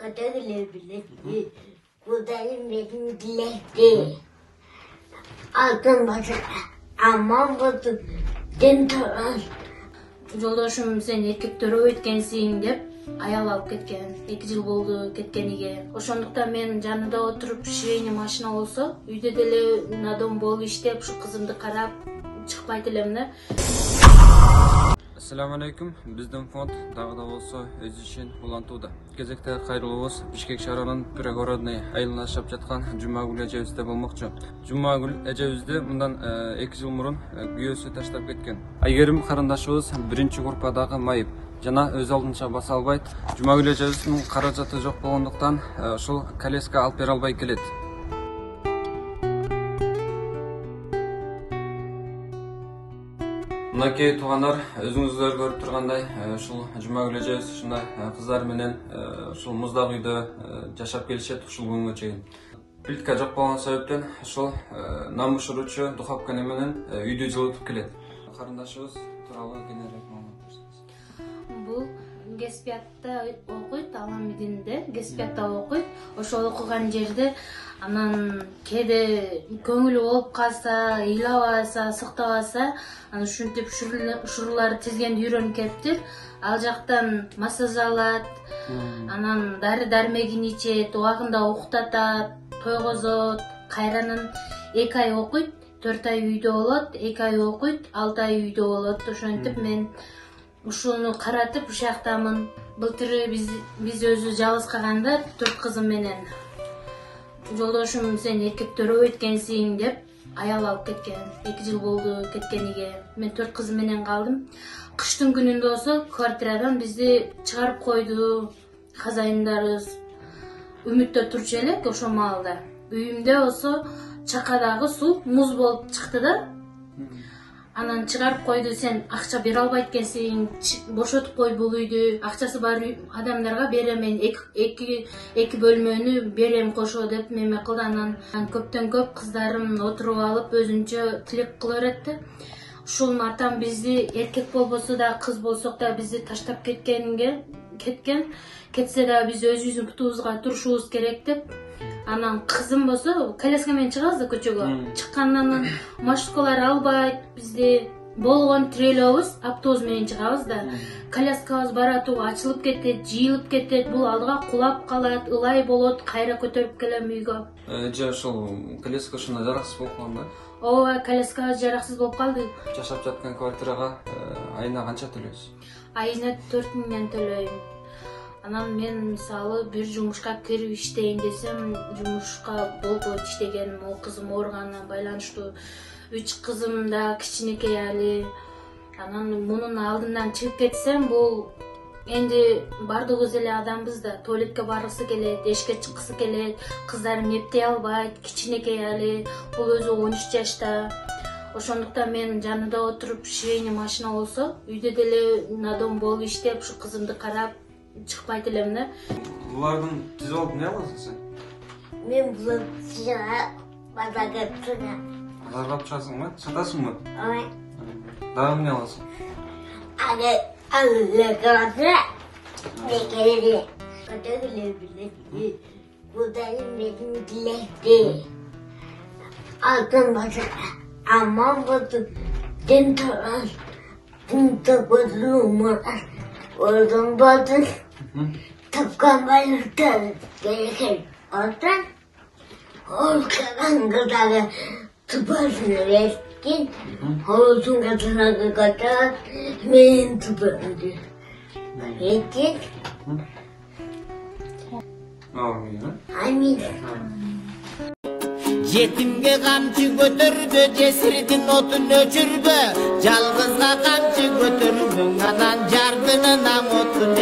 Kadarıyla Kudayım benim dilekti. Altın başı aman buldum. Den toran. Жолдошум сен эркектөрөп өткенсиң деп аял алып кеткен. 2 жыл болду кеткениге. Ошондуктан мен жанында отуруп швейный машина болсо, үйдө деле надом болуп иштеп, ушу кызымды карап чыкпайт элем да. Assalamu alaikum. Bizden fond dağda olsa öz için ulantуда. Gezekte kayrılığız Bişkek şahrının Pregorodnay ayılına aşıp жатқан Cumagül Eceviz'de bulmakçı. Cumagül Eceviz'de bundan 2 yıl murun güyösü taşlap ketken. Aygerim karındaşımız 1-ci grupadağı mayıp. Жана өз алдынча баса албайт. Жумагүл Эжебиздин каражаты жок болгондуктан ушул колеска алып бере албай келет. Мынакей туугандар, өзүңүздөр көрүп тургандай, ушул Жумагүл Эжебиз ушундай кыздар менен ушул муздак үйдө жашап келишет ушул күнгө чейин. Плитка жок болгон себептен ушул нам бышыруучу духовка менен үйдү жылытып келет. Карындашыбыз тууралуу кененирээк маалымат берсеңиз. Бул Геспиатта окуйт, Аламидинде Геспиатта окуйт. Ошол окуган жерде анан кээде көңүлү болуп калса, ыйлабаса, сыктабаса, анан ушинтип ушурлар тизгенди үйрөнүп кетиптир. Ал жактан массаж алат, анан дары-дармегин ичет, убагында уктатат, тойгозот, кайранын 2 ай окуйт, 4 ай үйдө болот, 2 ай окуйт, 6 ай үйдө болот. Ошентип мен ушуну каратып ушактамын. Былтыр биз өзү жалгыз калганда 4 кызым менен жолдошум сен эркектөрөп өткенсиң деп аял алып кеткен. 2 жыл болду кеткениге. Мен 4 кызым менен калдым. Кыштын күнүндө болсо квартирадан бизди чыгарып койду. Хозяиндарыбыз үмүттө турчу элек ошол маалда. Үйүмдө болсо чакадагы суу муз болуп чыкты да. Анан чыгарып койду, сен акча бере албайт экенсиң, бошотуп кой бул үйдү, акчасы бар адамдарга берем, мен 2 бөлмөнү берем кошо деп меме кылды. Анан көптөн көп кыздарым отуруп алып өзүнчө тилек кыла берет. Ушул атам бизди эркек болбосо да, кыз болсок да бизди таштап кеткен. Кетсе да биз өзүбүздүн бутубузга турушубуз керек деп. Анан кызым болсо коляска менен чыгабыз да көчөгө. Чыккандан маршруткалар албайт, бизди болгон тирелебиз, автобус менен чыгабыз да. Коляскабыз баратуу ачылып кетет, жыйылып кетет, бул алдыга кулап калат, ылай болот, кайра көтөрүп келем үйгө. Же ошол коляска ушундай жараксыз болуп калган да? Ооба, коляска жараксыз болуп калды. Жашап жаткан квартирага айына канча төлөйсүз? Айына 4 миңден төлөйм. Анан мен мисалы бир жумушка кирип иштейин десем, жумушка болбойт иштегеним, о кызым ооруганына байланыштуу. 3 кызым да кичинекей али. Анан мунун алдынан чыгып кетсем, бул энди бардыгыбыз эле адамбыз да, туалетке баргысы келет, эшикке чыккысы келет, кыздарым эптей албайт, кичинекей али, бул өзү 13 жашта. Ошондуктан мен жанында отуруп швейный машина болсо, үйдө деле надом болуп иштеп, ушу кызымды карап чыкпайт элем да. Булардын түзүп алып эмне кыласың сен? Ben bunu sıra bana götürürüm. Базарга чыгасыңбы? Сатасыңбы? Ой. Дагы эмне аласың? Allı kaldı. Ne geldi? Kadarıyla Kudayım benim dilekti. Altın başı aman buldum. Den toran. Bunta kodluğum var. Oradan baktım. Tapkan bayırtan. Gereken oradan. Olkadan kadar tıpasını reskin. Olsun kadına kadar men tıpasını. Reskin. Amin. Amin. Yetimge kamçı götürdü, cesirdin otun öçürdü. Жалгызга камчы көтөрдүң, анан жардынына отун